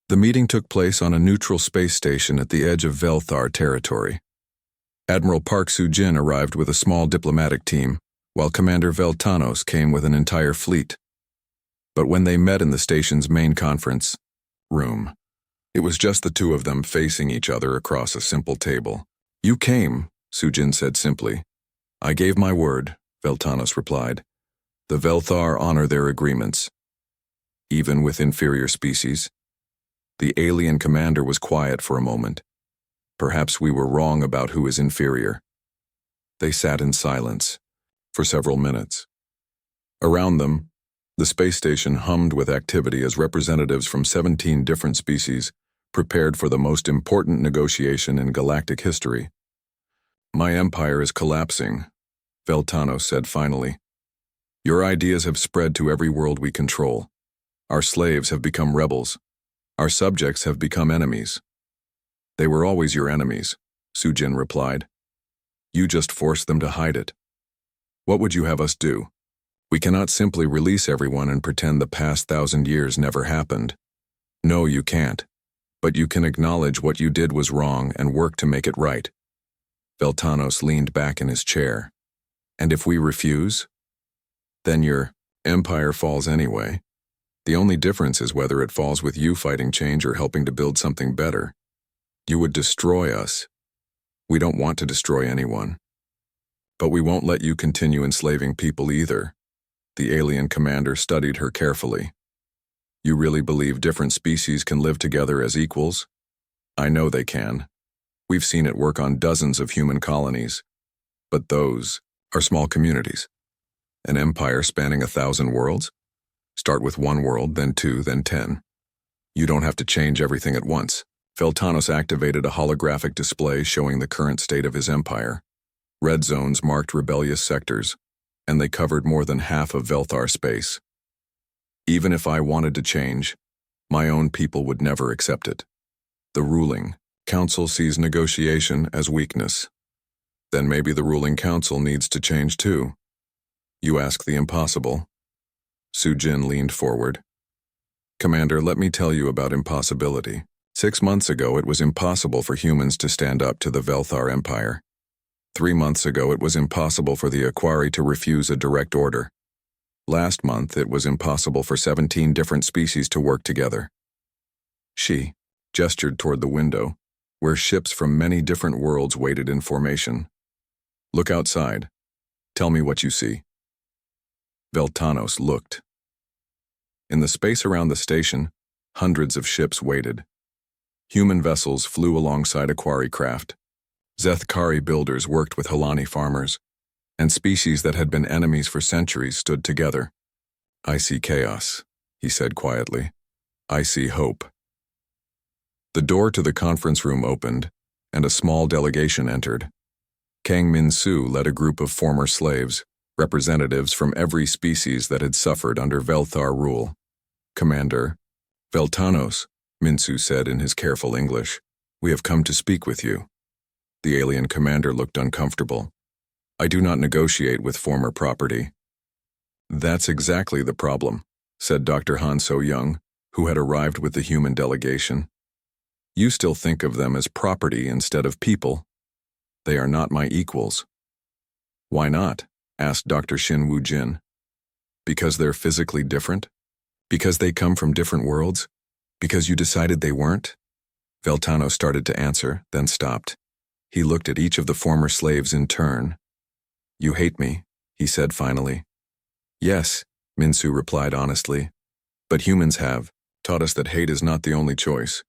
The meeting took place on a neutral space station at the edge of Velthar territory. Admiral Park Soo-jin arrived with a small diplomatic team, while Commander Veltanos came with an entire fleet. But when they met in the station's main conference room, it was just the two of them facing each other across a simple table. "You came," Soo-jin said simply. "I gave my word," Veltanos replied. "The Velthar honor their agreements, even with inferior species." The alien commander was quiet for a moment. "Perhaps we were wrong about who is inferior." They sat in silence for several minutes. Around them, the space station hummed with activity as representatives from 17 different species prepared for the most important negotiation in galactic history. "My empire is collapsing," Veltanos said finally. "Your ideas have spread to every world we control. Our slaves have become rebels. Our subjects have become enemies." "They were always your enemies," Soo-jin replied. "You just forced them to hide it. What would you have us do? We cannot simply release everyone and pretend the past 1,000 years never happened. No, you can't. But you can acknowledge what you did was wrong and work to make it right." Veltanos leaned back in his chair. "And if we refuse? Then your empire falls anyway. The only difference is whether it falls with you fighting change or helping to build something better. You would destroy us. We don't want to destroy anyone. But we won't let you continue enslaving people either." The alien commander studied her carefully. "You really believe different species can live together as equals?" "I know they can. We've seen it work on dozens of human colonies. But those are small communities. An empire spanning 1,000 worlds? Start with 1 world, then 2, then 10. You don't have to change everything at once." Veltanos activated a holographic display showing the current state of his empire. Red zones marked rebellious sectors, and they covered more than half of Velthar space. "Even if I wanted to change, my own people would never accept it. The ruling council sees negotiation as weakness. Then maybe the ruling council needs to change too. You ask the impossible." Soo-jin leaned forward. "Commander, let me tell you about impossibility. 6 months ago, it was impossible for humans to stand up to the Velthar Empire. 3 months ago, it was impossible for the Aquari to refuse a direct order. Last month, it was impossible for 17 different species to work together." She gestured toward the window, where ships from many different worlds waited in formation. "Look outside. Tell me what you see." Veltanos looked. In the space around the station, hundreds of ships waited. Human vessels flew alongside Aquari craft. Zethkari builders worked with Helani farmers, and species that had been enemies for centuries stood together. "I see chaos," he said quietly. "I see hope." The door to the conference room opened, and a small delegation entered. Kang Min-soo led a group of former slaves, representatives from every species that had suffered under Velthar rule. "Commander Veltanos," Min-soo said in his careful English, "we have come to speak with you." The alien commander looked uncomfortable. "I do not negotiate with former property." "That's exactly the problem," said Dr. Han So-young, who had arrived with the human delegation. "You still think of them as property instead of people. They are not my equals." "Why not?" asked Dr. Shin Woo-jin. "Because they're physically different? Because they come from different worlds? Because you decided they weren't?" Veltano started to answer, then stopped. He looked at each of the former slaves in turn. "You hate me," he said finally. "Yes," Min-soo replied honestly. "But humans have taught us that hate is not the only choice."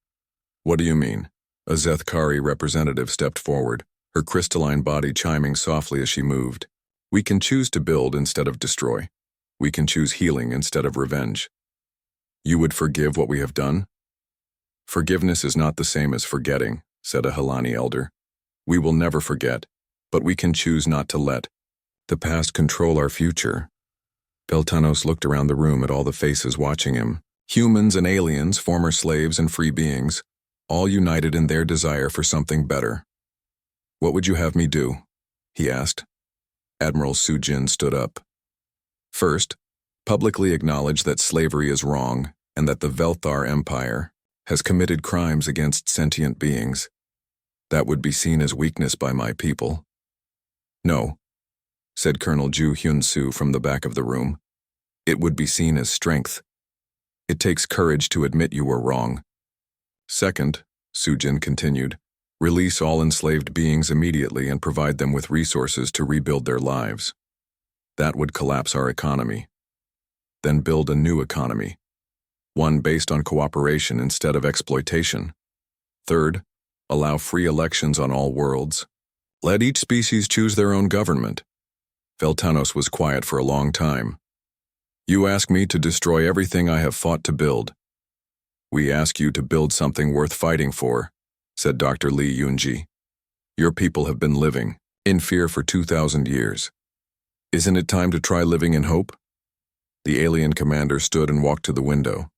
"What do you mean?" A Zethkari representative stepped forward, her crystalline body chiming softly as she moved. "We can choose to build instead of destroy. We can choose healing instead of revenge." "You would forgive what we have done?" "Forgiveness is not the same as forgetting," said a Helani elder. "We will never forget, but we can choose not to let the past control our future." Beltanos looked around the room at all the faces watching him. Humans and aliens, former slaves and free beings, all united in their desire for something better. "What would you have me do?" he asked. Admiral Soo-jin stood up. "First, publicly acknowledge that slavery is wrong and that the Velthar Empire has committed crimes against sentient beings. That would be seen as weakness by my people. No, said Colonel Ju Hyun-soo from the back of the room. It would be seen as strength. It takes courage to admit you were wrong. Second, Soo-jin continued, release all enslaved beings immediately and provide them with resources to rebuild their lives. That would collapse our economy. Then build a new economy, one based on cooperation instead of exploitation. Third, allow free elections on all worlds. Let each species choose their own government. Veltanos was quiet for a long time. You ask me to destroy everything I have fought to build. We ask you to build something worth fighting for, said Dr. Lee Yoonji. Your people have been living in fear for 2,000 years. Isn't it time to try living in hope? The alien commander stood and walked to the window.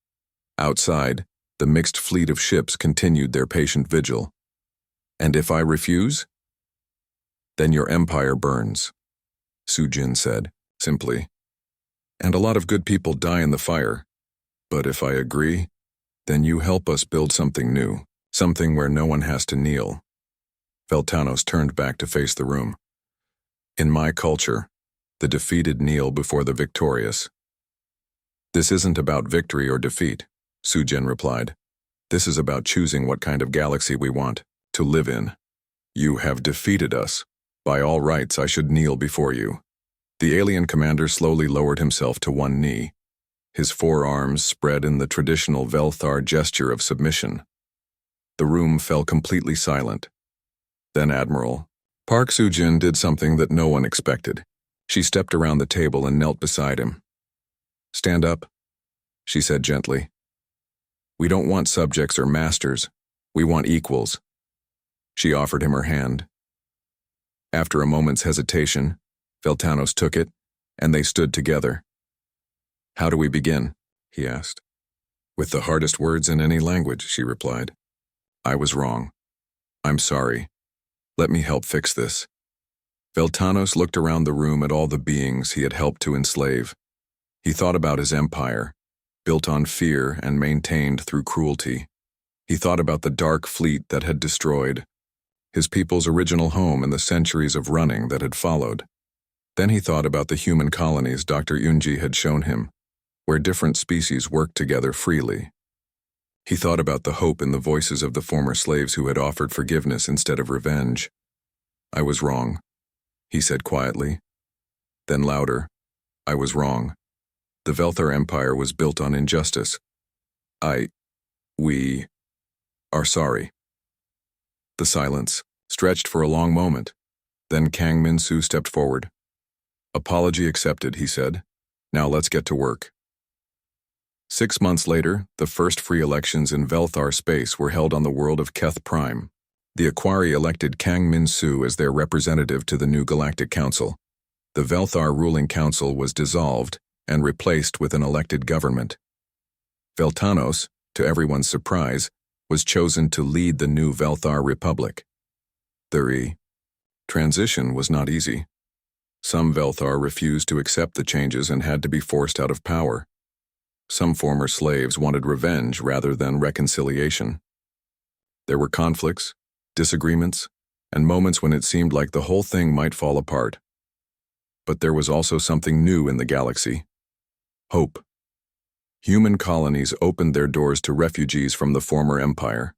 Outside, the mixed fleet of ships continued their patient vigil. And if I refuse? Then your empire burns, Soo-jin said, simply. And a lot of good people die in the fire. But if I agree, then you help us build something new, something where no one has to kneel. Veltanos turned back to face the room. In my culture, the defeated kneel before the victorious. This isn't about victory or defeat, Soo-jin replied. This is about choosing what kind of galaxy we want to live in. You have defeated us. By all rights, I should kneel before you. The alien commander slowly lowered himself to one knee, his forearms spread in the traditional Velthar gesture of submission. The room fell completely silent. Then Admiral Park Soo-jin did something that no one expected. She stepped around the table and knelt beside him. Stand up, she said gently. We don't want subjects or masters. We want equals. She offered him her hand. After a moment's hesitation, Veltanos took it, and they stood together. How do we begin? He asked. With the hardest words in any language, she replied. I was wrong. I'm sorry. Let me help fix this. Veltanos looked around the room at all the beings he had helped to enslave. He thought about his empire, built on fear and maintained through cruelty. He thought about the dark fleet that had destroyed, his people's original home and the centuries of running that had followed. Then he thought about the human colonies Dr. Yoonji had shown him, where different species worked together freely. He thought about the hope in the voices of the former slaves who had offered forgiveness instead of revenge. I was wrong, he said quietly. Then louder, I was wrong. The Velthar Empire was built on injustice. We are sorry. The silence stretched for a long moment. Then Kang Min-soo stepped forward. Apology accepted, he said. Now let's get to work. 6 months later, the first free elections in Velthar space were held on the world of Keth Prime. The Aquari elected Kang Min-soo as their representative to the new Galactic Council. The Velthar ruling council was dissolved and replaced with an elected government. Veltanos, to everyone's surprise, was chosen to lead the new Velthar Republic. The transition was not easy. Some Velthar refused to accept the changes and had to be forced out of power. Some former slaves wanted revenge rather than reconciliation. There were conflicts, disagreements, and moments when it seemed like the whole thing might fall apart. But there was also something new in the galaxy. Hope. Human colonies opened their doors to refugees from the former empire.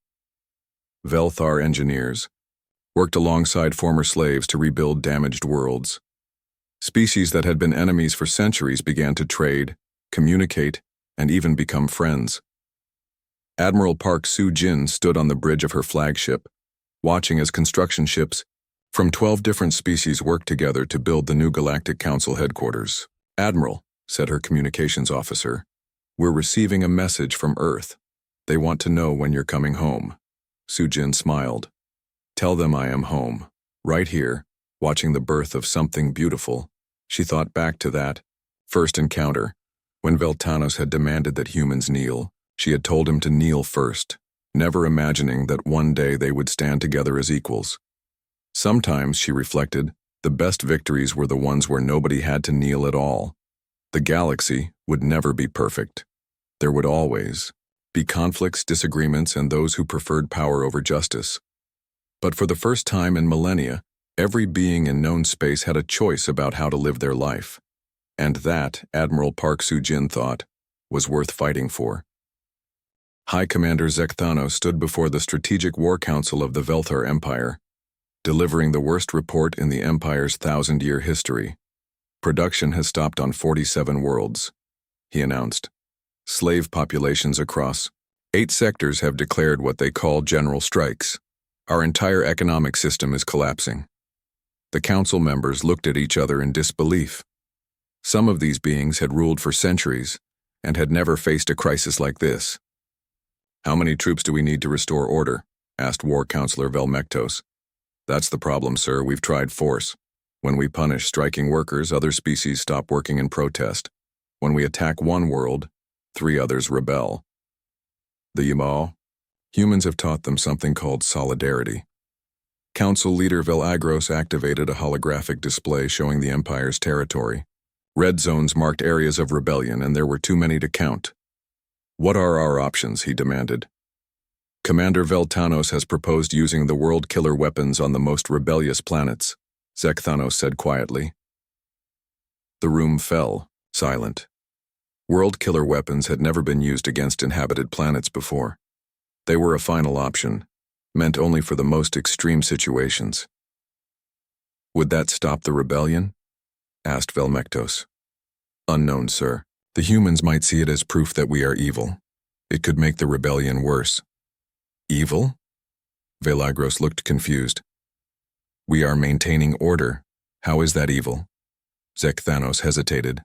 Velthar engineers worked alongside former slaves to rebuild damaged worlds. Species that had been enemies for centuries began to trade, communicate, and even become friends. Admiral Park Soo-jin stood on the bridge of her flagship, watching as construction ships from 12 different species worked together to build the new Galactic Council headquarters. Admiral, said her communications officer, we're receiving a message from Earth. They want to know when you're coming home. Soo-jin smiled. Tell them I am home, right here, watching the birth of something beautiful. She thought back to that first encounter, when Veltanos had demanded that humans kneel. She had told him to kneel first, never imagining that one day they would stand together as equals. Sometimes, she reflected, the best victories were the ones where nobody had to kneel at all. The galaxy would never be perfect. There would always be conflicts, disagreements, and those who preferred power over justice. But for the first time in millennia, every being in known space had a choice about how to live their life. And that, Admiral Park Soo-jin thought, was worth fighting for. High Commander Zek-Thanos stood before the Strategic War Council of the Velthar Empire, delivering the worst report in the Empire's 1,000-year history. Production has stopped on 47 worlds, he announced. Slave populations across 8 sectors have declared what they call general strikes. Our entire economic system is collapsing. The council members looked at each other in disbelief. Some of these beings had ruled for centuries and had never faced a crisis like this. How many troops do we need to restore order? Asked War Counselor Velmectos. That's the problem, sir. We've tried force. When we punish striking workers, other species stop working in protest. When we attack one world, 3 others rebel. The Yamal? Humans have taught them something called solidarity. Council leader Velagros activated a holographic display showing the Empire's territory. Red zones marked areas of rebellion, and there were too many to count. What are our options? He demanded. Commander Veltanos has proposed using the world killer weapons on the most rebellious planets, Zek-Thanos said quietly. The room fell, silent. World killer weapons had never been used against inhabited planets before. They were a final option, meant only for the most extreme situations. Would that stop the rebellion? Asked Velmectos. Unknown, sir. The humans might see it as proof that we are evil. It could make the rebellion worse. Evil? Velagros looked confused. We are maintaining order. How is that evil? Zek-Thanos hesitated.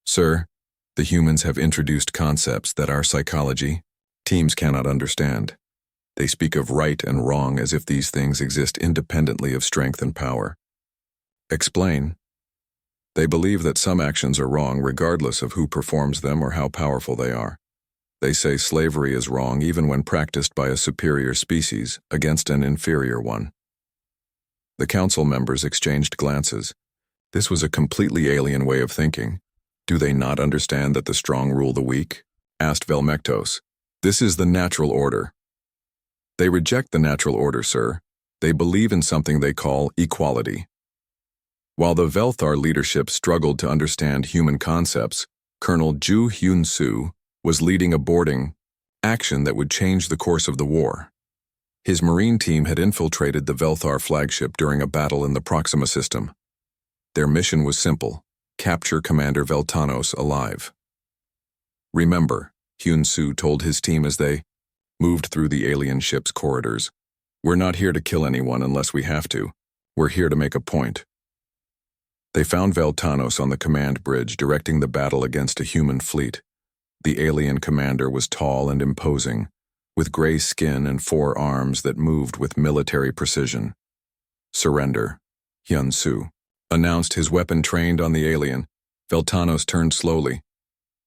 Sir, the humans have introduced concepts that our psychology, teams cannot understand. They speak of right and wrong as if these things exist independently of strength and power. Explain. They believe that some actions are wrong regardless of who performs them or how powerful they are. They say slavery is wrong even when practiced by a superior species against an inferior one. The council members exchanged glances. This was a completely alien way of thinking. Do they not understand that the strong rule the weak? Asked Velmectos. This is the natural order. They reject the natural order, sir. They believe in something they call equality. While the Velthar leadership struggled to understand human concepts, Colonel Ju Hyun-soo was leading a boarding action that would change the course of the war. His Marine team had infiltrated the Velthar flagship during a battle in the Proxima system. Their mission was simple: capture Commander Veltanos alive. Remember, Hyun-soo told his team as they moved through the alien ship's corridors, we're not here to kill anyone unless we have to. We're here to make a point. They found Veltanos on the command bridge directing the battle against a human fleet. The alien commander was tall and imposing, with gray skin and 4 arms that moved with military precision. Surrender, Hyun-soo announced, his weapon trained on the alien. Veltanos turned slowly.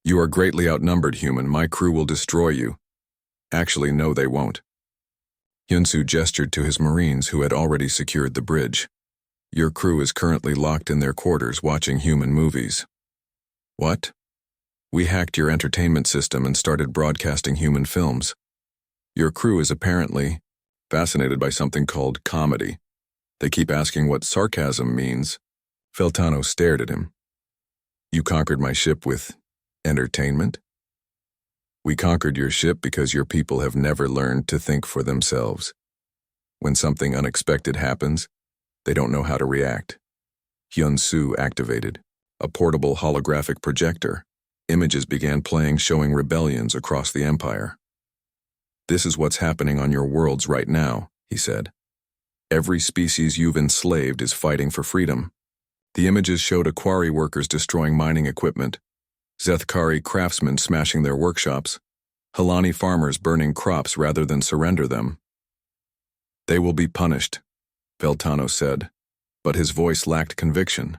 You are greatly outnumbered, human. My crew will destroy you. Actually, no, they won't. Hyun-soo gestured to his Marines who had already secured the bridge. Your crew is currently locked in their quarters watching human movies. What? We hacked your entertainment system and started broadcasting human films. Your crew is apparently fascinated by something called comedy. They keep asking what sarcasm means. Veltanos stared at him. You conquered my ship with entertainment? We conquered your ship because your people have never learned to think for themselves. When something unexpected happens, they don't know how to react. Hyun-soo activated a portable holographic projector. Images began playing showing rebellions across the Empire. This is what's happening on your worlds right now, he said. Every species you've enslaved is fighting for freedom. The images showed Aquari workers destroying mining equipment, Zethkari craftsmen smashing their workshops, Halani farmers burning crops rather than surrender them. They will be punished, Veltanos said, but his voice lacked conviction.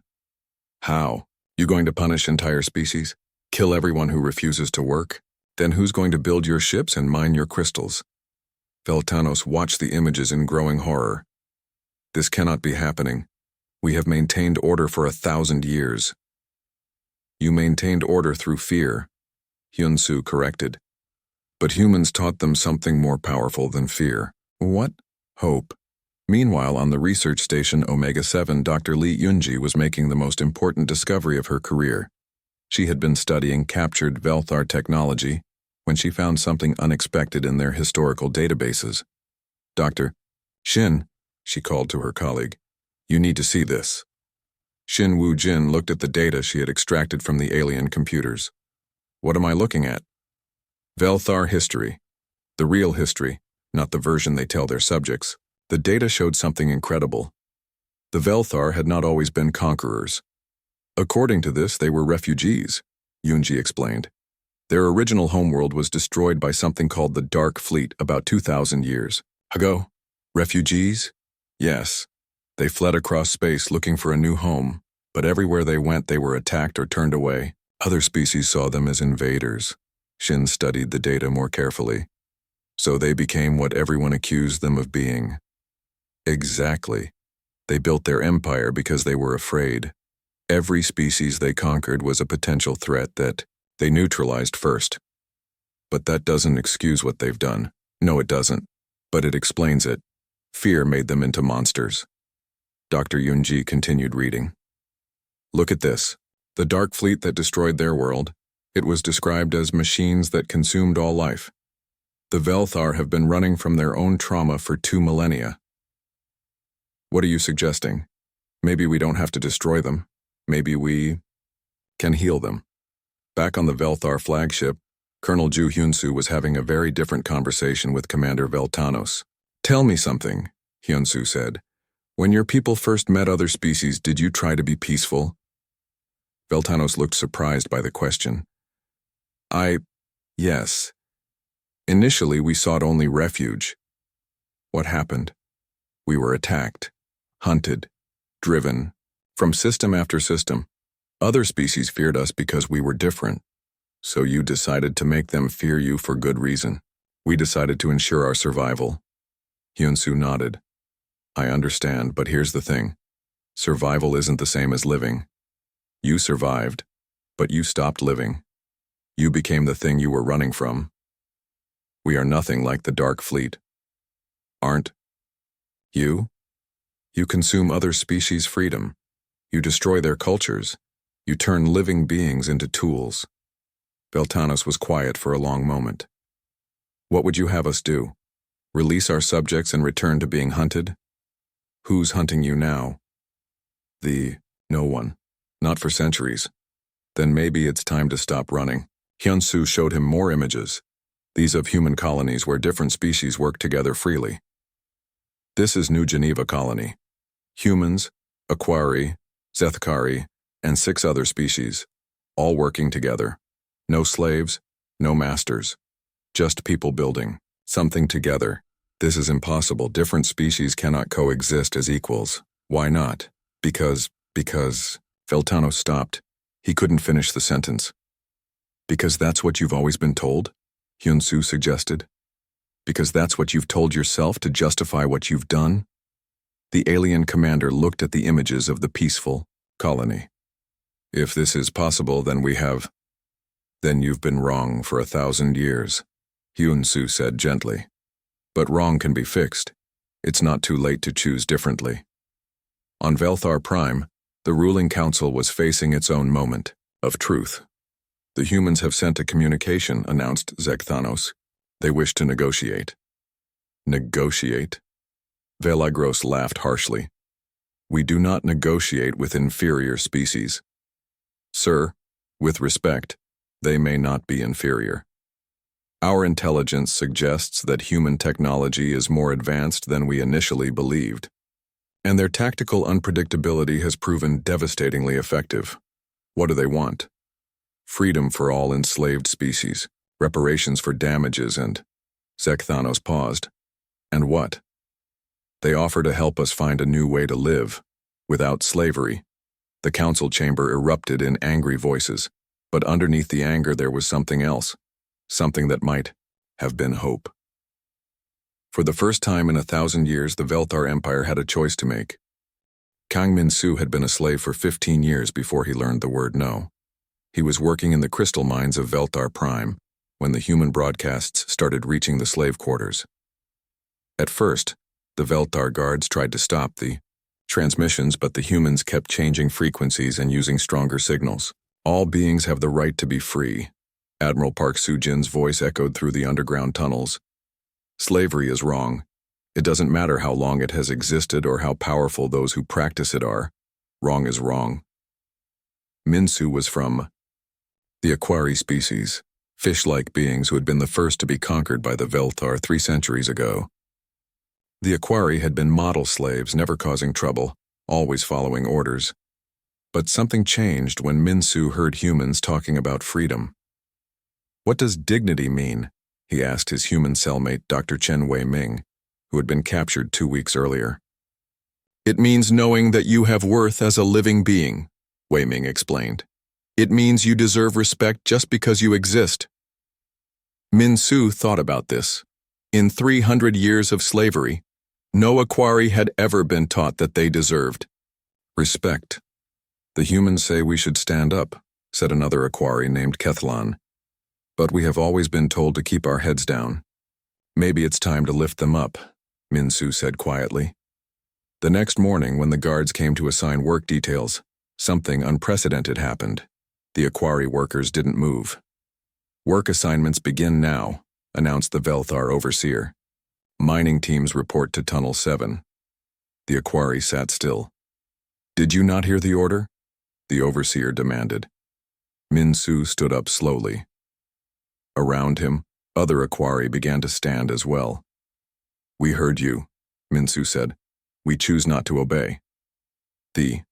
How? You going to punish entire species? Kill everyone who refuses to work? Then who's going to build your ships and mine your crystals? Veltanos watched the images in growing horror. This cannot be happening. We have maintained order for 1,000 years. You maintained order through fear, Hyun-soo corrected. But humans taught them something more powerful than fear. What? Hope. Meanwhile, on the research station Omega-7, Dr. Lee Yunji was making the most important discovery of her career. She had been studying captured Velthar technology when she found something unexpected in their historical databases. Dr. Shin, she called to her colleague, you need to see this. Shin Woo-jin looked at the data she had extracted from the alien computers. What am I looking at? Velthar history. The real history, not the version they tell their subjects. The data showed something incredible. The Velthar had not always been conquerors. According to this, they were refugees, Yunji explained. Their original homeworld was destroyed by something called the Dark Fleet about 2,000 years ago. Refugees? Yes. They fled across space looking for a new home, but everywhere they went they were attacked or turned away. Other species saw them as invaders. Shin studied the data more carefully. So they became what everyone accused them of being. Exactly. They built their empire because they were afraid. Every species they conquered was a potential threat that they neutralized first. But that doesn't excuse what they've done. No, it doesn't. But it explains it. Fear made them into monsters. Dr. Yunji continued reading. Look at this. The Dark Fleet that destroyed their world. It was described as machines that consumed all life. The Velthar have been running from their own trauma for 2 millennia. What are you suggesting? Maybe we don't have to destroy them. Maybe we can heal them. Back on the Velthar flagship, Colonel Ju Hyunsu was having a very different conversation with Commander Veltanos. Tell me something, Hyunsu said. When your people first met other species, did you try to be peaceful? Veltanos looked surprised by the question. Yes. Initially, we sought only refuge. What happened? We were attacked, hunted, driven, from system after system. Other species feared us because we were different. So you decided to make them fear you for good reason. We decided to ensure our survival. Hyunsu nodded. I understand, but here's the thing. Survival isn't the same as living. You survived, but you stopped living. You became the thing you were running from. We are nothing like the Dark Fleet. Aren't you? You consume other species' freedom. You destroy their cultures. You turn living beings into tools. Veltanos was quiet for a long moment. What would you have us do? Release our subjects and return to being hunted? Who's hunting you now? No one. Not for centuries. Then maybe it's time to stop running. Hyunsu showed him more images, these of human colonies where different species work together freely. This is New Geneva Colony. Humans, Aquari, Zethkari, and 6 other species, all working together. No slaves, no masters. Just people building something together. This is impossible. Different species cannot coexist as equals. Why not? Because... Veltanos stopped. He couldn't finish the sentence. Because that's what you've always been told? Hyunsu suggested. Because that's what you've told yourself to justify what you've done? The alien commander looked at the images of the peaceful colony. If this is possible, then you've been wrong for 1,000 years, Hyunsu said gently. But wrong can be fixed. It's not too late to choose differently. On Velthar Prime, the ruling council was facing its own moment of truth. The humans have sent a communication, announced Zekthanos. They wish to negotiate. Negotiate? Velagros laughed harshly. We do not negotiate with inferior species. Sir, with respect, they may not be inferior. Our intelligence suggests that human technology is more advanced than we initially believed, and their tactical unpredictability has proven devastatingly effective. What do they want? Freedom for all enslaved species, reparations for damages, and... Zekthanos paused. And what? They offer to help us find a new way to live, without slavery. The council chamber erupted in angry voices, but underneath the anger there was something else, something that might have been hope. For the first time in 1,000 years, the Velthar Empire had a choice to make. Kang Min-soo had been a slave for 15 years before he learned the word no. He was working in the crystal mines of Velthar Prime, when the human broadcasts started reaching the slave quarters. At first, the Velthar guards tried to stop the transmissions, but the humans kept changing frequencies and using stronger signals. All beings have the right to be free. Admiral Park Soo-jin's voice echoed through the underground tunnels. Slavery is wrong. It doesn't matter how long it has existed or how powerful those who practice it are. Wrong is wrong. Minsu was from the Aquari species, fish-like beings who had been the first to be conquered by the Velthar 3 centuries ago. The Aquari had been model slaves, never causing trouble, always following orders. But something changed when Minsu heard humans talking about freedom. "What does dignity mean?" he asked his human cellmate, Dr. Chen Wei-Ming, who had been captured 2 weeks earlier. "It means knowing that you have worth as a living being," Wei-Ming explained. "It means you deserve respect just because you exist." Minsu thought about this. In 300 years of slavery, no Aquari had ever been taught that they deserved respect. "The humans say we should stand up," said another Aquari named Kethlan. "But we have always been told to keep our heads down. Maybe it's time to lift them up," Minsu said quietly. The next morning, when the guards came to assign work details, something unprecedented happened. The Aquari workers didn't move. "Work assignments begin now," announced the Velthar overseer. "Mining teams report to Tunnel 7. The Aquari sat still. "Did you not hear the order?" the overseer demanded. Minsu stood up slowly. Around him, other Aquari began to stand as well. "We heard you," Minsu said. "We choose not to obey." The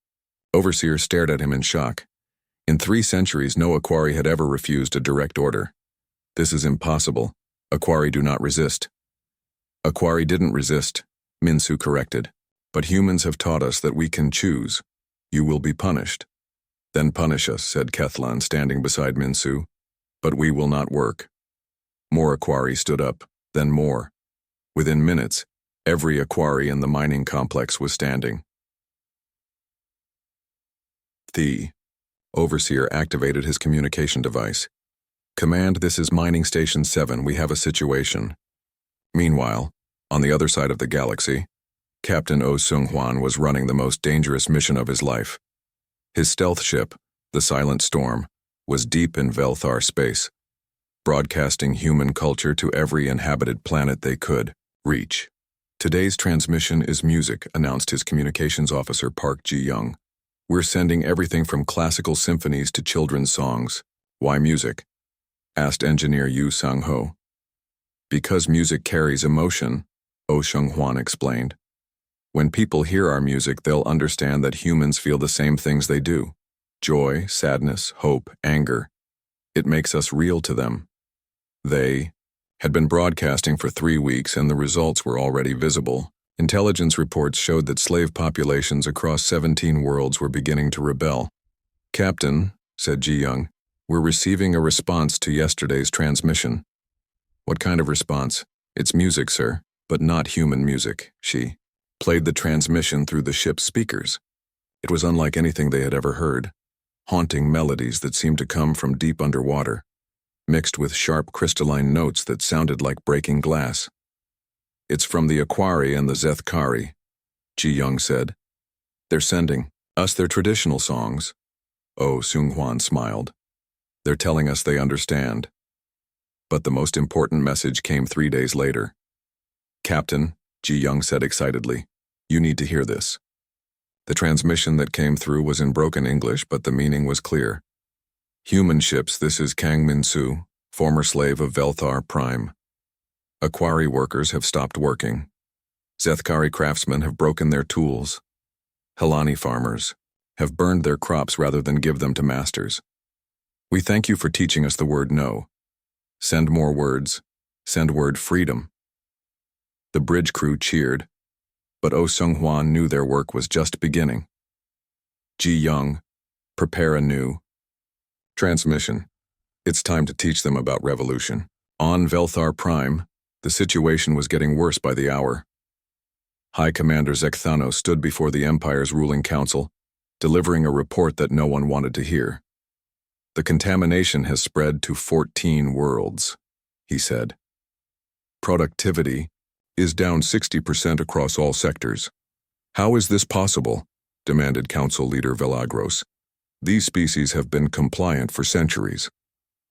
overseer stared at him in shock. In 3 centuries, no Aquari had ever refused a direct order. "This is impossible. Aquari do not resist." "Aquari didn't resist," Minsu corrected. "But humans have taught us that we can choose. You will be punished." "Then punish us," said Kethlan, standing beside Minsu. "But we will not work." More Aquari stood up, then more. Within minutes, every Aquari in the mining complex was standing. The overseer activated his communication device. "Command, this is Mining Station 7. We have a situation." Meanwhile, on the other side of the galaxy, Captain Oh Seung-hwan was running the most dangerous mission of his life. His stealth ship, the Silent Storm, was deep in Velthar space, broadcasting human culture to every inhabited planet they could reach. "Today's transmission is music," announced his communications officer Park Ji-young. "We're sending everything from classical symphonies to children's songs." "Why music?" asked engineer Yu Sang-ho. "Because music carries emotion," Oh Seung-hwan explained. "When people hear our music, they'll understand that humans feel the same things they do. Joy, sadness, hope, anger. It makes us real to them." They had been broadcasting for 3 weeks, and the results were already visible. Intelligence reports showed that slave populations across 17 worlds were beginning to rebel. "Captain," said Ji-young, "we're receiving a response to yesterday's transmission." "What kind of response?" "It's music, sir, but not human music." She played the transmission through the ship's speakers. It was unlike anything they had ever heard. Haunting melodies that seemed to come from deep underwater, mixed with sharp crystalline notes that sounded like breaking glass. "It's from the Aquari and the Zethkari," Ji-young said. "They're sending us their traditional songs." Oh Seung-hwan smiled. "They're telling us they understand." But the most important message came 3 days later. "Captain," Ji-young said excitedly, "you need to hear this." The transmission that came through was in broken English, but the meaning was clear. "Human ships, this is Kang Min-soo, former slave of Velthar Prime. Aquari workers have stopped working. Zethkari craftsmen have broken their tools. Helani farmers have burned their crops rather than give them to masters. We thank you for teaching us the word no. Send more words. Send word freedom." The bridge crew cheered, but Oh Seung-hwan knew their work was just beginning. Ji-young, prepare a new transmission. It's time to teach them about revolution. On Velthar Prime, the situation was getting worse by the hour. High Commander Zekthano stood before the Empire's ruling council, delivering a report that no one wanted to hear. The contamination has spread to 14 worlds, he said. Productivity is down 60% across all sectors. How is this possible? Demanded Council Leader Velagros. These species have been compliant for centuries.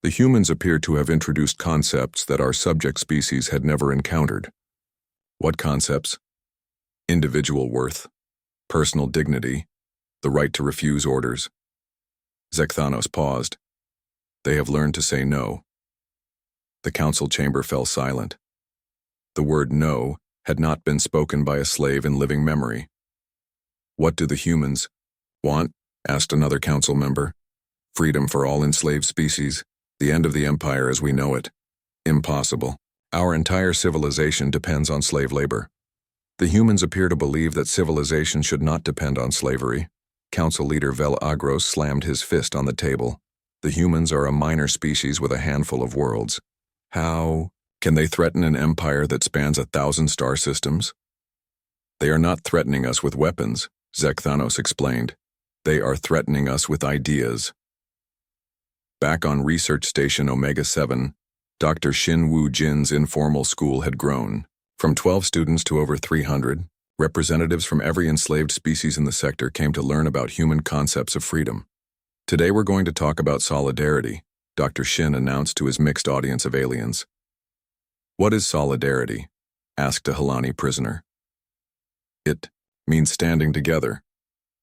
The humans appear to have introduced concepts that our subject species had never encountered. What concepts? Individual worth, personal dignity, the right to refuse orders. Zekthanos paused. They have learned to say no. The council chamber fell silent. The word no had not been spoken by a slave in living memory. What do the humans want? Asked another council member. Freedom for all enslaved species, the end of the empire as we know it. Impossible. Our entire civilization depends on slave labor. The humans appear to believe that civilization should not depend on slavery. Council Leader Velagros slammed his fist on the table. The humans are a minor species with a handful of worlds. How can they threaten an empire that spans 1,000 star systems? They are not threatening us with weapons, Zekthanos explained. They are threatening us with ideas. Back on Research Station Omega-7, Dr. Shin Woo-jin's informal school had grown. From 12 students to over 300, representatives from every enslaved species in the sector came to learn about human concepts of freedom. Today we're going to talk about solidarity, Dr. Shin announced to his mixed audience of aliens. What is solidarity? Asked a Helani prisoner. It means standing together.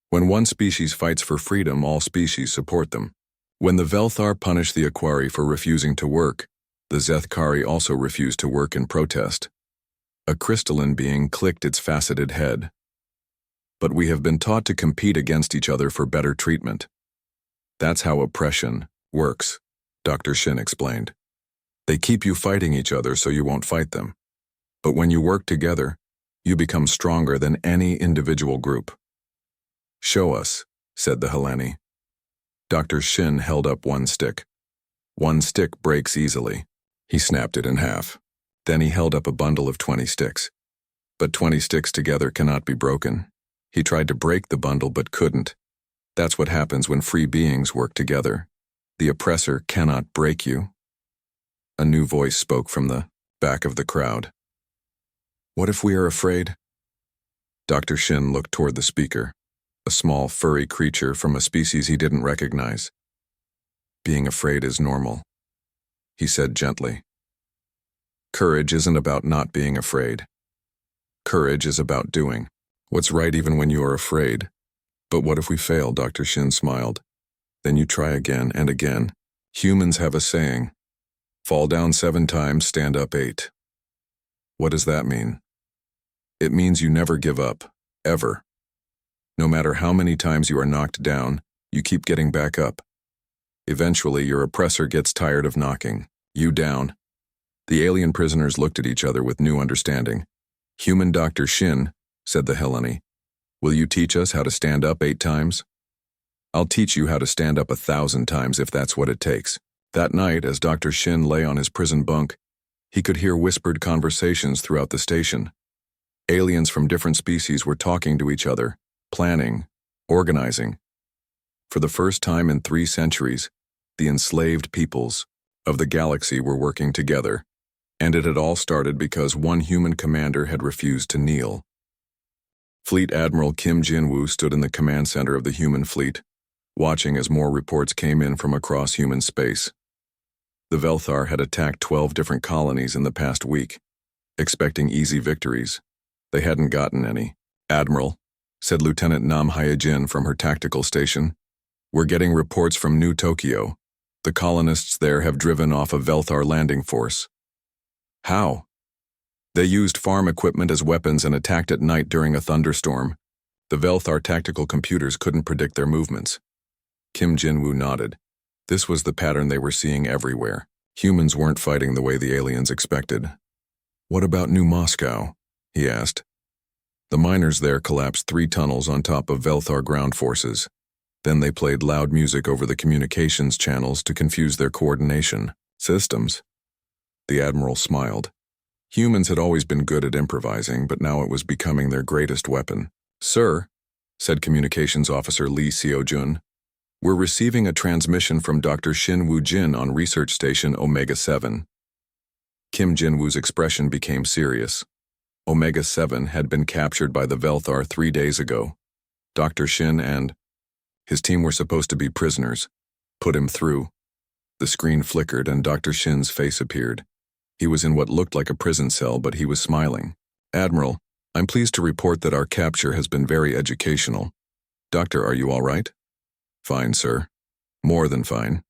When one species fights for freedom, all species support them. When the Velthar punished the Aquari for refusing to work, the Zethkari also refused to work in protest. A crystalline being clicked its faceted head. But we have been taught to compete against each other for better treatment. That's how oppression works, Dr. Shin explained. They keep you fighting each other so you won't fight them. But when you work together, you become stronger than any individual group. Show us, said the Helani. Dr. Shin held up one stick. One stick breaks easily. He snapped it in half. Then he held up a bundle of 20 sticks. But 20 sticks together cannot be broken. He tried to break the bundle but couldn't. That's what happens when free beings work together. The oppressor cannot break you. A new voice spoke from the back of the crowd. What if we are afraid? Dr. Shin looked toward the speaker, a small furry creature from a species he didn't recognize. Being afraid is normal, he said gently. Courage isn't about not being afraid. Courage is about doing what's right even when you are afraid. But what if we fail? Dr. Shin smiled. Then you try again and again. Humans have a saying, fall down 7 times, stand up 8. What does that mean? It means you never give up, ever. No matter how many times you are knocked down, you keep getting back up. Eventually, your oppressor gets tired of knocking you down. The alien prisoners looked at each other with new understanding. Human Dr. Shin, said the Helani, will you teach us how to stand up 8 times? I'll teach you how to stand up 1,000 times if that's what it takes. That night, as Dr. Shin lay on his prison bunk, he could hear whispered conversations throughout the station. Aliens from different species were talking to each other, planning, organizing. For the first time in 3 centuries, the enslaved peoples of the galaxy were working together, and it had all started because one human commander had refused to kneel. Fleet Admiral Kim Jin-woo stood in the command center of the human fleet, watching as more reports came in from across human space. The Velthar had attacked 12 different colonies in the past week, expecting easy victories. They hadn't gotten any. Admiral, said Lieutenant Nam Hyejin from her tactical station, we're getting reports from New Tokyo. The colonists there have driven off a Velthar landing force. How? They used farm equipment as weapons and attacked at night during a thunderstorm. The Velthar tactical computers couldn't predict their movements. Kim Jin-woo nodded. This was the pattern they were seeing everywhere. Humans weren't fighting the way the aliens expected. What about New Moscow? He asked. The miners there collapsed 3 tunnels on top of Velthar ground forces. Then they played loud music over the communications channels to confuse their coordination systems. The Admiral smiled. Humans had always been good at improvising, but now it was becoming their greatest weapon. Sir, said Communications Officer Lee Seo-jun, We're receiving a transmission from Dr. Shin Woo-jin on Research Station Omega-7. Kim Jin-woo's expression became serious. Omega-7 had been captured by the Velthar 3 days ago. Dr. Shin and his team were supposed to be prisoners. Put him through. The screen flickered and Dr. Shin's face appeared. He was in what looked like a prison cell, but he was smiling. Admiral, I'm pleased to report that our capture has been very educational. Doctor, are you all right? Fine, sir. More than fine.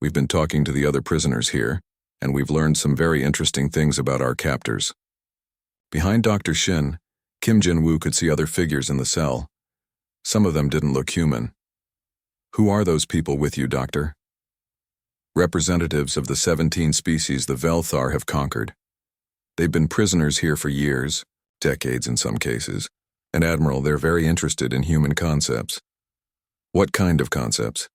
We've been talking to the other prisoners here, and we've learned some very interesting things about our captors. Behind Dr. Shin, Kim Jin-woo could see other figures in the cell. Some of them didn't look human. Who are those people with you, Doctor? Representatives of the 17 species the Velthar have conquered. They've been prisoners here for years, decades in some cases, and Admiral, they're very interested in human concepts. What kind of concepts?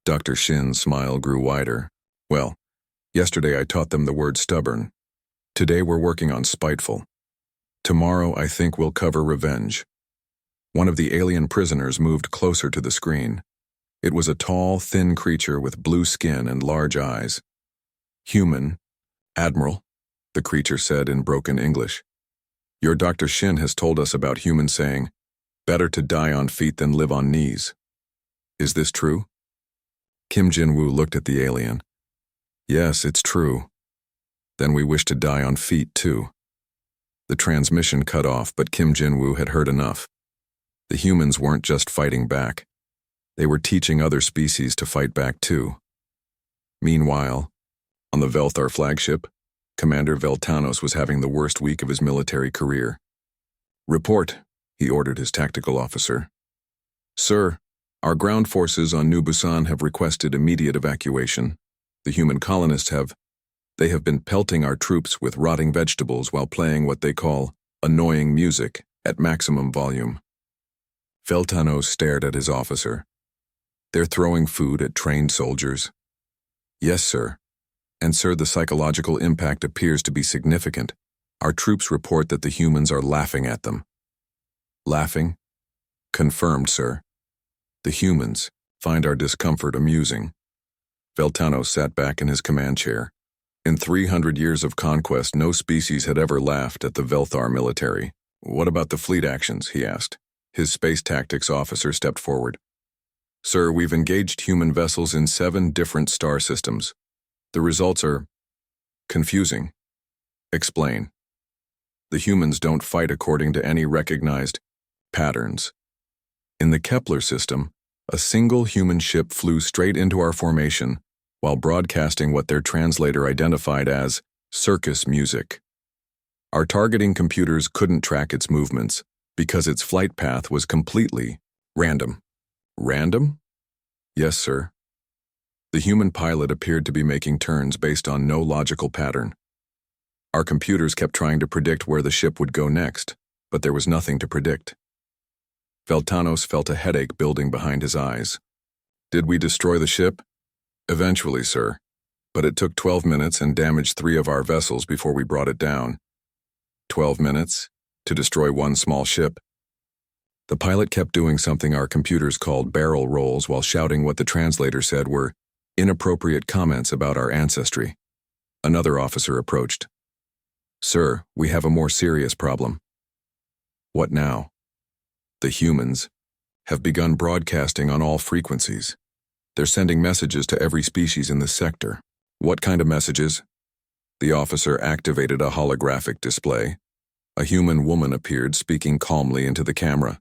Dr. Shin's smile grew wider. Well, yesterday I taught them the word stubborn. Today we're working on spiteful. Tomorrow I think we'll cover revenge. One of the alien prisoners moved closer to the screen. It was a tall, thin creature with blue skin and large eyes. Human, Admiral, the creature said in broken English. Your Dr. Shin has told us about humans saying, better to die on feet than live on knees. Is this true? Kim Jin-woo looked at the alien. Yes, it's true. Then we wish to die on feet, too. The transmission cut off, but Kim Jin-woo had heard enough. The humans weren't just fighting back. They were teaching other species to fight back, too. Meanwhile, on the Velthar flagship, Commander Veltanos was having the worst week of his military career. Report, he ordered his tactical officer. Sir, our ground forces on New Busan have requested immediate evacuation. The human colonists have been pelting our troops with rotting vegetables while playing what they call annoying music at maximum volume. Veltanos stared at his officer. They're throwing food at trained soldiers. Yes, sir. And sir, the psychological impact appears to be significant. Our troops report that the humans are laughing at them. Laughing? Confirmed, sir. The humans find our discomfort amusing. Veltanos sat back in his command chair. In 300 years of conquest, no species had ever laughed at the Velthar military. What about the fleet actions, he asked. His space tactics officer stepped forward. Sir, we've engaged human vessels in 7 different star systems. The results are confusing. Explain. The humans don't fight according to any recognized patterns. In the Kepler system, a single human ship flew straight into our formation while broadcasting what their translator identified as circus music. Our targeting computers couldn't track its movements because its flight path was completely random. Random? Yes, sir. The human pilot appeared to be making turns based on no logical pattern. Our computers kept trying to predict where the ship would go next, but there was nothing to predict. Veltanos felt a headache building behind his eyes. Did we destroy the ship? Eventually, sir. But it took 12 minutes and damaged 3 of our vessels before we brought it down. 12 minutes? To destroy one small ship? The pilot kept doing something our computers called barrel rolls while shouting what the translator said were inappropriate comments about our ancestry. Another officer approached. Sir, we have a more serious problem. What now? The humans have begun broadcasting on all frequencies. They're sending messages to every species in this sector. What kind of messages? The officer activated a holographic display. A human woman appeared, speaking calmly into the camera.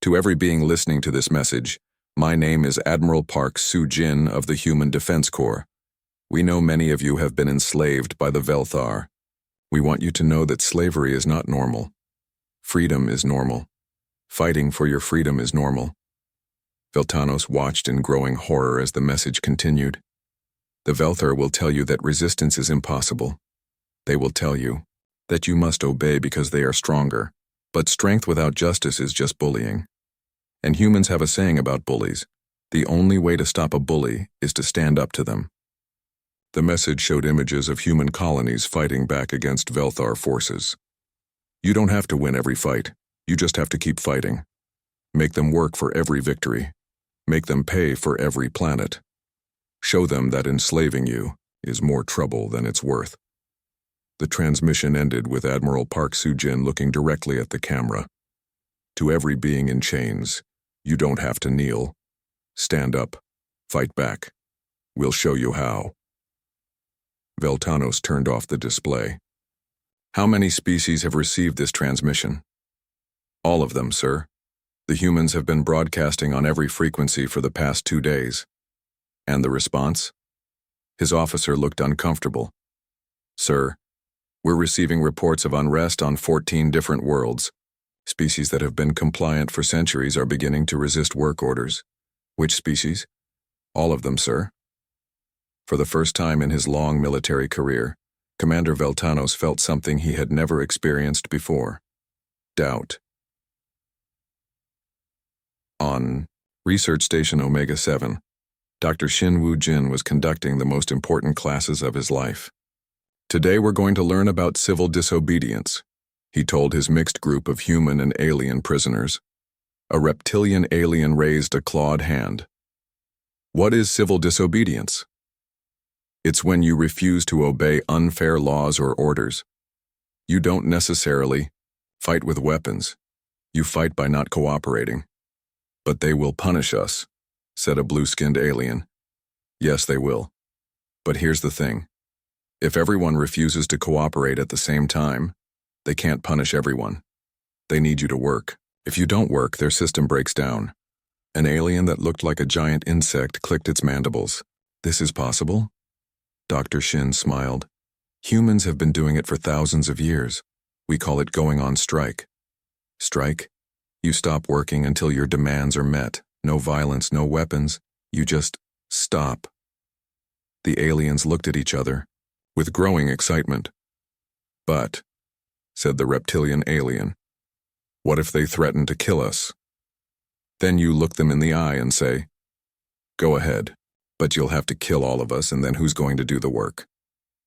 To every being listening to this message, my name is Admiral Park Soo-jin of the Human Defense Corps. We know many of you have been enslaved by the Velthar. We want you to know that slavery is not normal. Freedom is normal. Fighting for your freedom is normal. Veltanos watched in growing horror as the message continued. The Velthar will tell you that resistance is impossible. They will tell you that you must obey because they are stronger, but strength without justice is just bullying. And humans have a saying about bullies. The only way to stop a bully is to stand up to them. The message showed images of human colonies fighting back against Velthar forces. You don't have to win every fight. You just have to keep fighting. Make them work for every victory. Make them pay for every planet. Show them that enslaving you is more trouble than it's worth. The transmission ended with Admiral Park Soo-jin looking directly at the camera. To every being in chains, you don't have to kneel. Stand up. Fight back. We'll show you how. Veltanos turned off the display. How many species have received this transmission? All of them, sir. The humans have been broadcasting on every frequency for the past 2 days. And the response? His officer looked uncomfortable. Sir, we're receiving reports of unrest on 14 different worlds. Species that have been compliant for centuries are beginning to resist work orders. Which species? All of them, sir. For the first time in his long military career, Commander Veltanos felt something he had never experienced before. Doubt. On Research Station Omega-7, Dr. Shin Woo-jin was conducting the most important classes of his life. Today we're going to learn about civil disobedience, he told his mixed group of human and alien prisoners. A reptilian alien raised a clawed hand. What is civil disobedience? It's when you refuse to obey unfair laws or orders. You don't necessarily fight with weapons. You fight by not cooperating. But they will punish us, said a blue-skinned alien. Yes, they will. But here's the thing. If everyone refuses to cooperate at the same time, they can't punish everyone. They need you to work. If you don't work, their system breaks down. An alien that looked like a giant insect clicked its mandibles. This is possible? Dr. Shin smiled. Humans have been doing it for thousands of years. We call it going on strike. Strike? You stop working until your demands are met. No violence, no weapons. You just stop. The aliens looked at each other with growing excitement. But, said the reptilian alien, what if they threaten to kill us? Then you look them in the eye and say, go ahead, but you'll have to kill all of us, and then who's going to do the work?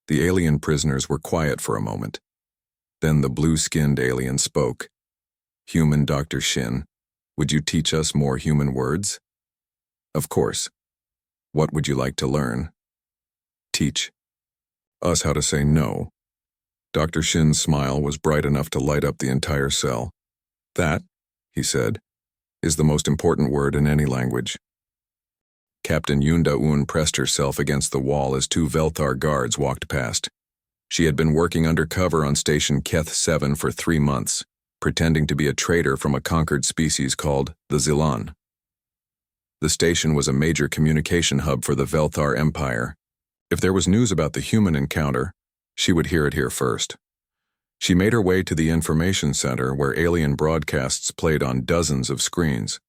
The alien prisoners were quiet for a moment. Then the blue-skinned alien spoke. Human Dr. Shin, would you teach us more human words? Of course. What would you like to learn? Teach us how to say no. Dr. Shin's smile was bright enough to light up the entire cell. That, he said, is the most important word in any language. Captain Yoon Da-eun pressed herself against the wall as 2 Velthar guards walked past. She had been working undercover on Station Keth-7 for 3 months, pretending to be a trader from a conquered species called the Zilan. The station was a major communication hub for the Velthar Empire. If there was news about the human encounter, she would hear it here first. She made her way to the information center where alien broadcasts played on dozens of screens.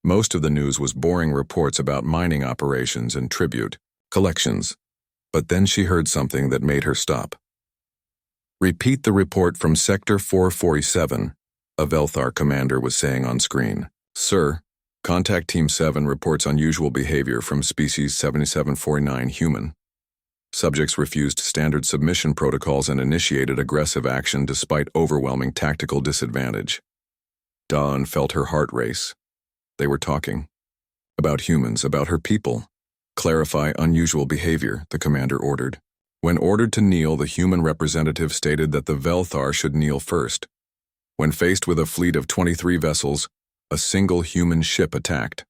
Most of the news was boring reports about mining operations and tribute collections. But then she heard something that made her stop. Repeat the report from Sector 447, a Velthar commander was saying on screen. Sir, Contact Team 7 reports unusual behavior from species 7749 human. Subjects refused standard submission protocols and initiated aggressive action despite overwhelming tactical disadvantage. Dawn felt her heart race. They were talking. About humans, about her people. Clarify unusual behavior, the commander ordered. When ordered to kneel, the human representative stated that the Velthar should kneel first. When faced with a fleet of 23 vessels, a single human ship attacked.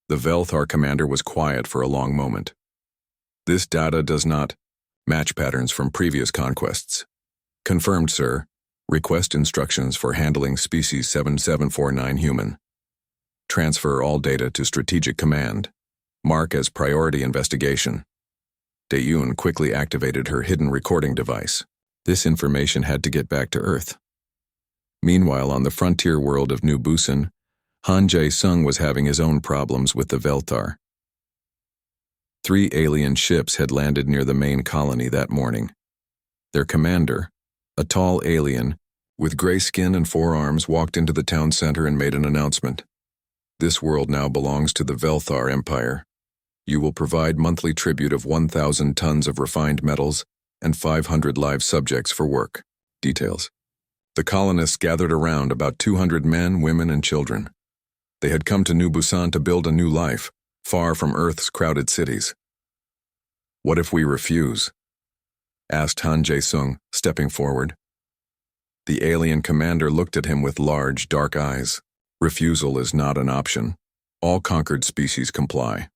The Velthar commander was quiet for a long moment. This data does not match patterns from previous conquests. Confirmed, sir. Request instructions for handling species 7749 human. Transfer all data to Strategic Command. Mark as priority investigation. Dae-yoon quickly activated her hidden recording device. This information had to get back to Earth. Meanwhile, on the frontier world of New Busan, Han Jae-sung was having his own problems with the Velthar. 3 alien ships had landed near the main colony that morning. Their commander, a tall alien with gray skin and 4 arms, walked into the town center and made an announcement. This world now belongs to the Velthar Empire. You will provide monthly tribute of 1,000 tons of refined metals and 500 live subjects for work. Details. The colonists gathered around, about 200 men, women, and children. They had come to New Busan to build a new life, far from Earth's crowded cities. "What if we refuse?" asked Han Jae-sung, stepping forward. The alien commander looked at him with large, dark eyes. "Refusal is not an option. All conquered species comply."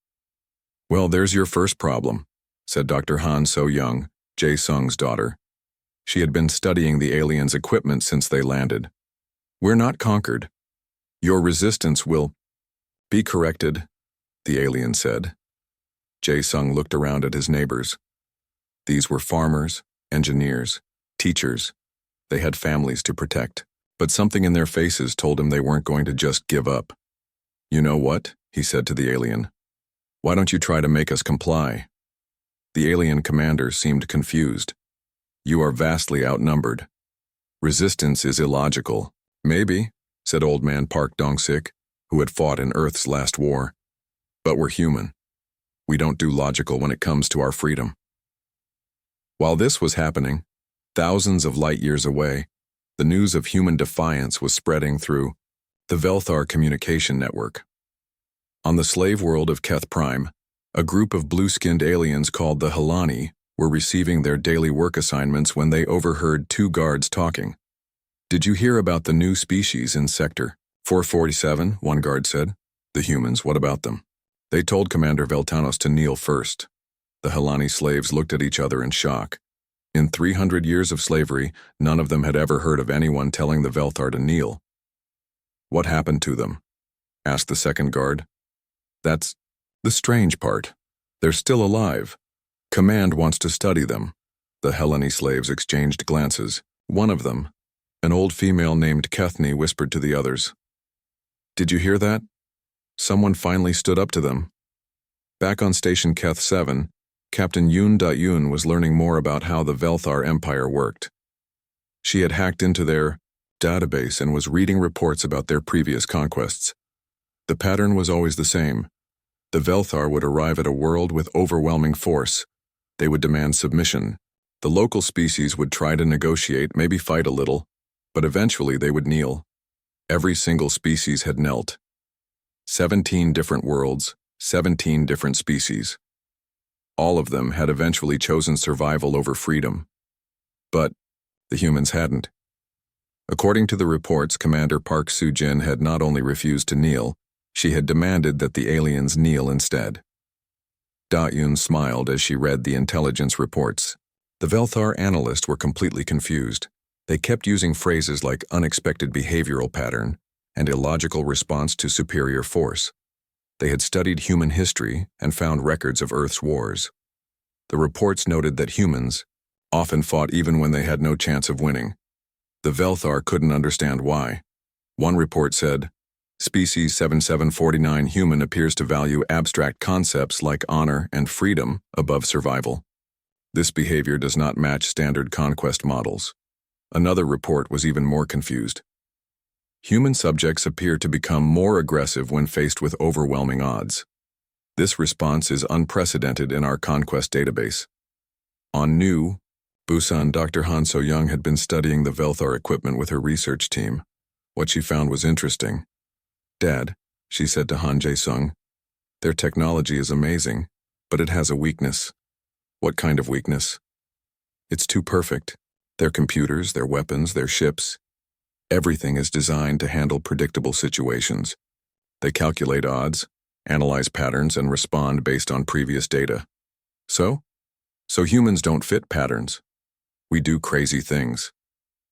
"Well, there's your first problem," said Dr. Han So-young, Jae-sung's daughter. She had been studying the aliens' equipment since they landed. "We're not conquered. Your resistance will be corrected," the alien said. Jae-sung looked around at his neighbors. These were farmers, engineers, teachers. They had families to protect, but something in their faces told him they weren't going to just give up. "You know what?" he said to the alien. "Why don't you try to make us comply?" The alien commander seemed confused. "You are vastly outnumbered. Resistance is illogical." "Maybe," said old man Park Dong-sik, who had fought in Earth's last war. "But we're human. We don't do logical when it comes to our freedom." While this was happening, thousands of light years away, the news of human defiance was spreading through the Velthar communication network. On the slave world of Keth Prime, a group of blue-skinned aliens called the Helani were receiving their daily work assignments when they overheard two guards talking. "Did you hear about the new species in Sector 447, one guard said. "The humans, what about them?" "They told Commander Veltanos to kneel first." The Helani slaves looked at each other in shock. In 300 years of slavery, none of them had ever heard of anyone telling the Velthar to kneel. "What happened to them?" asked the second guard. "That's the strange part. They're still alive. Command wants to study them." The Helani slaves exchanged glances. One of them, an old female named Kethni, whispered to the others. "Did you hear that?" Someone finally stood up to them. Back on Station Keth 7, Captain Yoon Da-yoon was learning more about how the Velthar Empire worked. She had hacked into their database and was reading reports about their previous conquests. The pattern was always the same. The Velthar would arrive at a world with overwhelming force. They would demand submission. The local species would try to negotiate, maybe fight a little, but eventually they would kneel. Every single species had knelt. 17 different worlds, 17 different species. All of them had eventually chosen survival over freedom. But the humans hadn't. According to the reports, Commander Park Soo-jin had not only refused to kneel, she had demanded that the aliens kneel instead. Da-yoon smiled as she read the intelligence reports. The Velthar analysts were completely confused. They kept using phrases like unexpected behavioral pattern and illogical response to superior force. They had studied human history and found records of Earth's wars. The reports noted that humans often fought even when they had no chance of winning. The Velthar couldn't understand why. One report said, "Species 7749 human appears to value abstract concepts like honor and freedom above survival. This behavior does not match standard conquest models." Another report was even more confused. Human subjects appear to become more aggressive when faced with overwhelming odds. This response is unprecedented in our conquest database. On New Busan, Dr. Han So-young had been studying the Velthar equipment with her research team. What she found was interesting. "Dad," she said to Han Jae-sung, "their technology is amazing, but it has a weakness." "What kind of weakness?" "It's too perfect. Their computers, their weapons, their ships. Everything is designed to handle predictable situations. They calculate odds, analyze patterns, and respond based on previous data. So humans don't fit patterns. We do crazy things.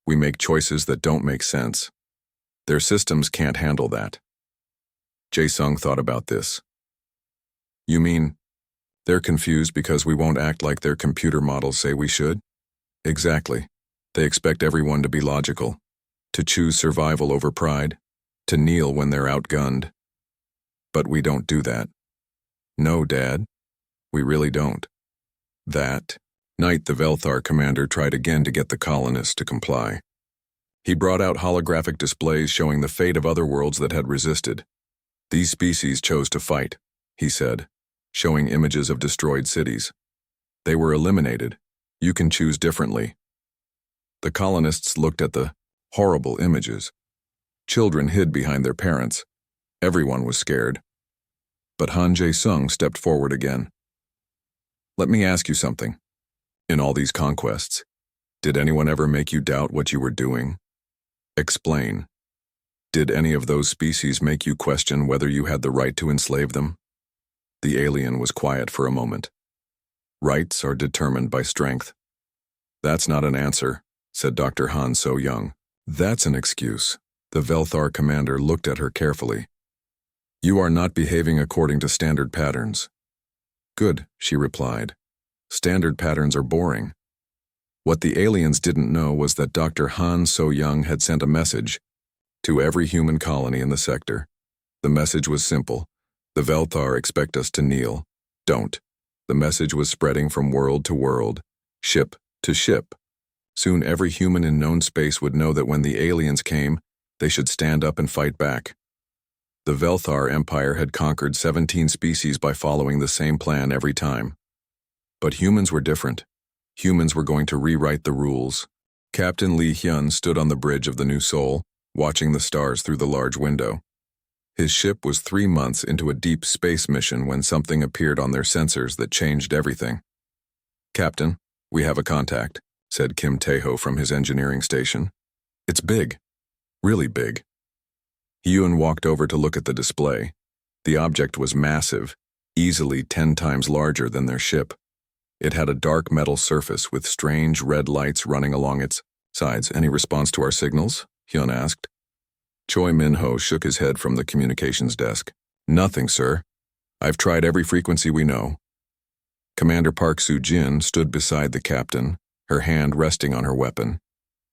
We make choices that don't make sense. Their systems can't handle that." Jae-sung thought about this. "You mean they're confused because we won't act like their computer models say we should?" "Exactly. They expect everyone to be logical, to choose survival over pride, to kneel when they're outgunned. But we don't do that." "No, Dad, we really don't." That night, the Velthar commander tried again to get the colonists to comply. He brought out holographic displays showing the fate of other worlds that had resisted. "These species chose to fight," he said, showing images of destroyed cities. "They were eliminated. You can choose differently." The colonists looked at the horrible images. Children hid behind their parents. Everyone was scared. But Han Jae-sung stepped forward again. Let me ask you something. In all these conquests, did anyone ever make you doubt what you were doing? Explain. Did any of those species make you question whether you had the right to enslave them? The alien was quiet for a moment. Rights are determined by strength. That's not an answer, said Dr. Han So-young. That's an excuse. The Velthar commander looked at her carefully. You are not behaving according to standard patterns. Good, she replied. Standard patterns are boring. What the aliens didn't know was that Dr. Han So-young had sent a message to every human colony in the sector. The message was simple. The Velthar expect us to kneel. Don't. The message was spreading from world to world, ship to ship. Soon every human in known space would know that when the aliens came, they should stand up and fight back. The Velthar Empire had conquered 17 species by following the same plan every time. But humans were different. Humans were going to rewrite the rules. Captain Lee Hyun stood on the bridge of the New Seoul, watching the stars through the large window. His ship was 3 months into a deep space mission when something appeared on their sensors that changed everything. Captain, we have a contact, said Kim Tae-ho from his engineering station. It's big. Really big. Hyun walked over to look at the display. The object was massive, easily 10 times larger than their ship. It had a dark metal surface with strange red lights running along its sides. Any response to our signals? Hyun asked. Choi Min-ho shook his head from the communications desk. Nothing, sir. I've tried every frequency we know. Commander Park Soo-jin stood beside the captain, her hand resting on her weapon.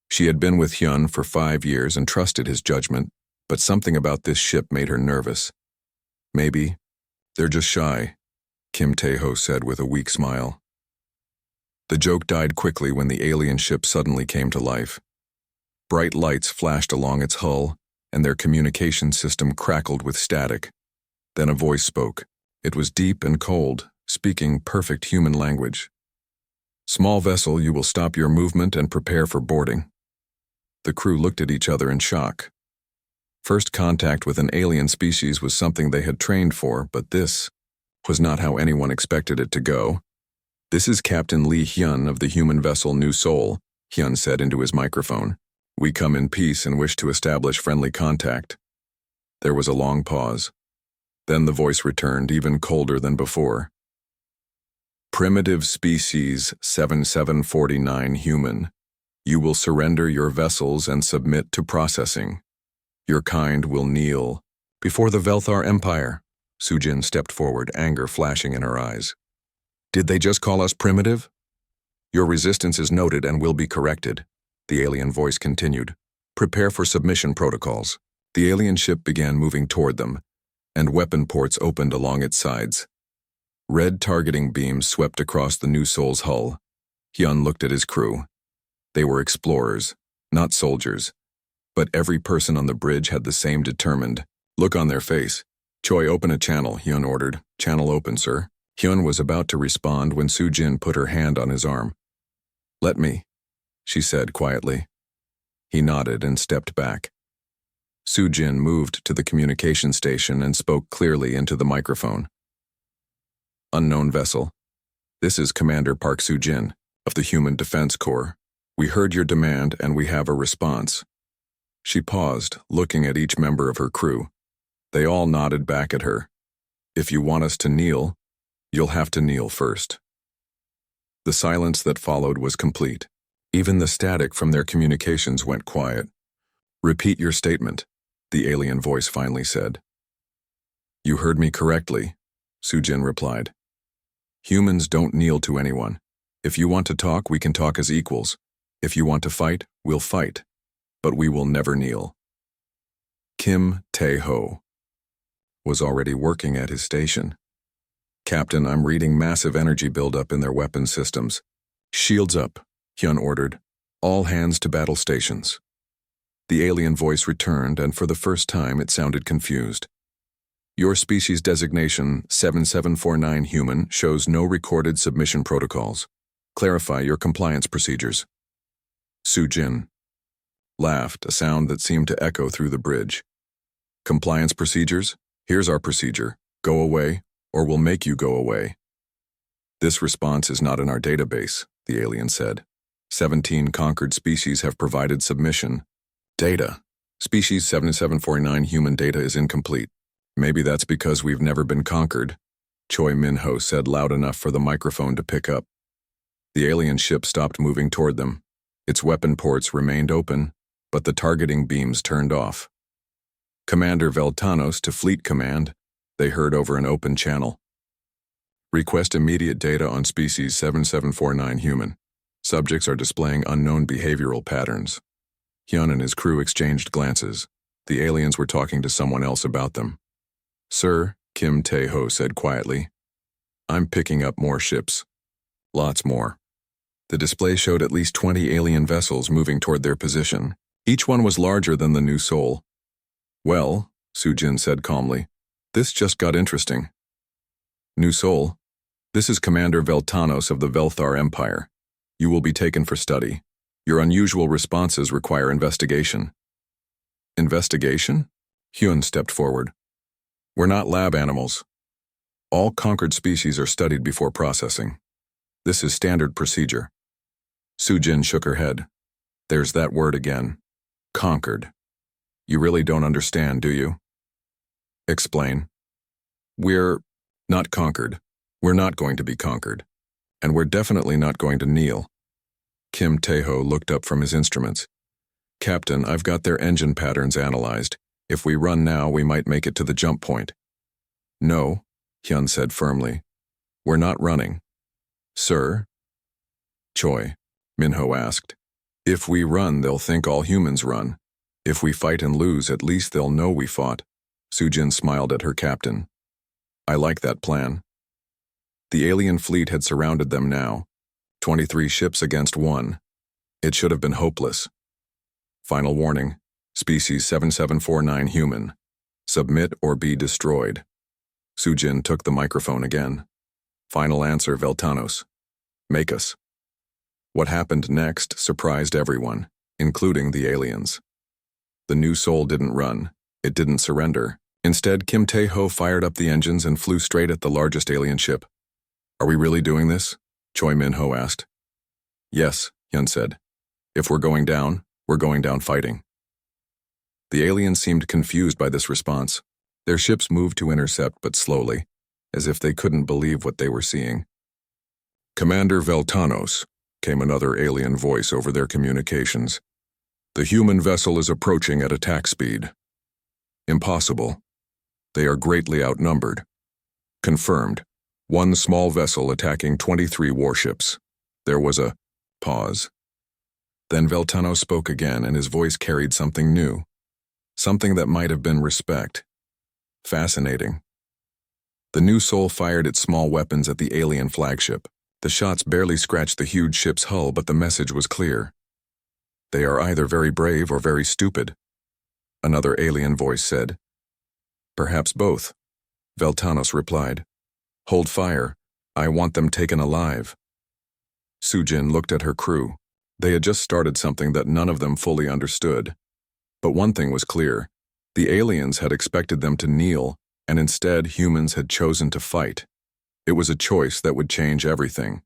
She had been with Hyun for 5 years and trusted his judgment, but something about this ship made her nervous. Maybe they're just shy, Kim Tae-ho said with a weak smile. The joke died quickly when the alien ship suddenly came to life. Bright lights flashed along its hull, and their communication system crackled with static. Then a voice spoke. It was deep and cold, speaking perfect human language. Small vessel, you will stop your movement and prepare for boarding. The crew looked at each other in shock. First contact with an alien species was something they had trained for, but this was not how anyone expected it to go. This is Captain Lee Hyun of the human vessel New Seoul, Hyun said into his microphone. We come in peace and wish to establish friendly contact. There was a long pause. Then the voice returned, even colder than before. Primitive species 7749 human. You will surrender your vessels and submit to processing. Your kind will kneel before the Velthar Empire. Soo-jin stepped forward, anger flashing in her eyes. Did they just call us primitive? Your resistance is noted and will be corrected. The alien voice continued. Prepare for submission protocols. The alien ship began moving toward them, and weapon ports opened along its sides. Red targeting beams swept across the New Seoul's hull. Hyun looked at his crew. They were explorers, not soldiers. But every person on the bridge had the same determined look on their face. Choi, open a channel, Hyun ordered. Channel open, sir. Hyun was about to respond when Soo-jin put her hand on his arm. Let me, she said quietly. He nodded and stepped back. Soo-jin moved to the communication station and spoke clearly into the microphone. Unknown vessel. This is Commander Park Soo-jin of the Human Defense Corps. We heard your demand and we have a response. She paused, looking at each member of her crew. They all nodded back at her. If you want us to kneel, you'll have to kneel first. The silence that followed was complete. Even the static from their communications went quiet. Repeat your statement, the alien voice finally said. You heard me correctly, Soo-jin replied. Humans don't kneel to anyone. If you want to talk, we can talk as equals. If you want to fight, we'll fight. But we will never kneel. Kim Tae-ho was already working at his station. Captain, I'm reading massive energy buildup in their weapon systems. Shields up, Hyun ordered. All hands to battle stations. The alien voice returned, and for the first time it sounded confused. Your species designation, 7749 human, shows no recorded submission protocols. Clarify your compliance procedures. Soo-jin laughed, a sound that seemed to echo through the bridge. Compliance procedures? Here's our procedure. Go away, or we'll make you go away. This response is not in our database, the alien said. 17 conquered species have provided submission. Data. Species 7749 human data is incomplete. Maybe that's because we've never been conquered, Choi Min-ho said loud enough for the microphone to pick up. The alien ship stopped moving toward them. Its weapon ports remained open, but the targeting beams turned off. Commander Veltanos to Fleet Command, they heard over an open channel. Request immediate data on species 7749 human. Subjects are displaying unknown behavioral patterns. Hyun and his crew exchanged glances. The aliens were talking to someone else about them. Sir, Kim Tae-ho said quietly. I'm picking up more ships. Lots more. The display showed at least 20 alien vessels moving toward their position. Each one was larger than the new Sol. Well, Soo-jin said calmly, this just got interesting. New Sol, this is Commander Veltanos of the Velthar Empire. You will be taken for study. Your unusual responses require investigation. Investigation? Hyun stepped forward. We're not lab animals. All conquered species are studied before processing. This is standard procedure. Soo-jin shook her head. There's that word again. Conquered. You really don't understand, do you? Explain. We're not conquered. We're not going to be conquered. And we're definitely not going to kneel. Kim Tae-ho looked up from his instruments. Captain, I've got their engine patterns analyzed. If we run now, we might make it to the jump point. No, Hyun said firmly. We're not running. Sir? Choi, Min-ho asked. If we run, they'll think all humans run. If we fight and lose, at least they'll know we fought. Soo-jin smiled at her captain. I like that plan. The alien fleet had surrounded them now. 23 ships against 1. It should have been hopeless. Final warning. Species 7749 human. Submit or be destroyed. Soo-jin took the microphone again. Final answer, Veltanos. Make us. What happened next surprised everyone, including the aliens. The new Sol didn't run. It didn't surrender. Instead, Kim Tae-ho fired up the engines and flew straight at the largest alien ship. Are we really doing this? Choi Min-ho asked. Yes, Hyun said. If we're going down fighting. The aliens seemed confused by this response. Their ships moved to intercept, but slowly, as if they couldn't believe what they were seeing. Commander Veltanos, came another alien voice over their communications. The human vessel is approaching at attack speed. Impossible. They are greatly outnumbered. Confirmed. 1 small vessel attacking 23 warships. There was a pause. Then Veltanos spoke again, and his voice carried something new. Something that might have been respect. Fascinating. The new Sol fired its small weapons at the alien flagship. The shots barely scratched the huge ship's hull, but the message was clear. They are either very brave or very stupid, another alien voice said. Perhaps both, Veltanos replied. Hold fire. I want them taken alive. Soo-jin looked at her crew. They had just started something that none of them fully understood. But one thing was clear. The aliens had expected them to kneel, and instead humans had chosen to fight. It was a choice that would change everything.